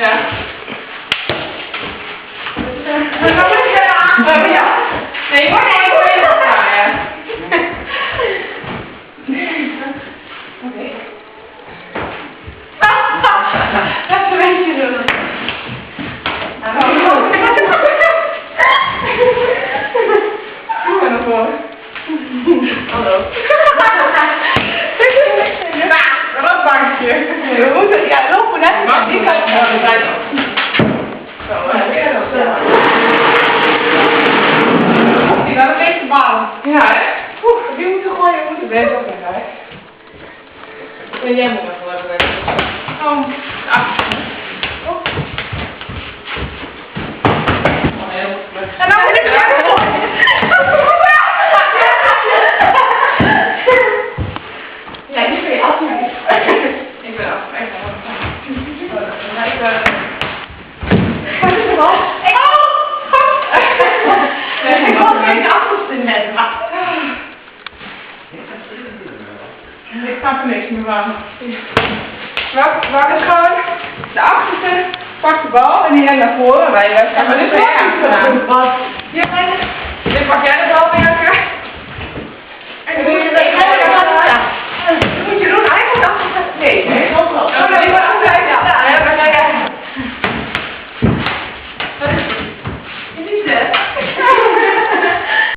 Ja. Dan moet je er aan. Ja. Nee, maar nee, ik wil je nog draaien. Oké. Dat is een beetje doen. Doe maar nog voor. Hallo. Rotbankje. We moeten, ja, lopen net. Maar die gaat gewoon de tijd op. Zo, hè. Die gaat een beetje baan. Ja, hè? Die moeten gooien, we moeten bezig zijn, hè? En jij moet nog wel even weten. Oh, ah. Oh. En dan moet ik weer gooien. Ja, die ben je altijd. Ik ben af. Ik ben af. Wat is er al? Ik was geen achterste net, maar... Ik snap er niks meer van. Wacht het gewoon. De achterste pakt de bal en die rent naar voren. Wij gaan maar dit weer aan. Dit pak jij de bal weer.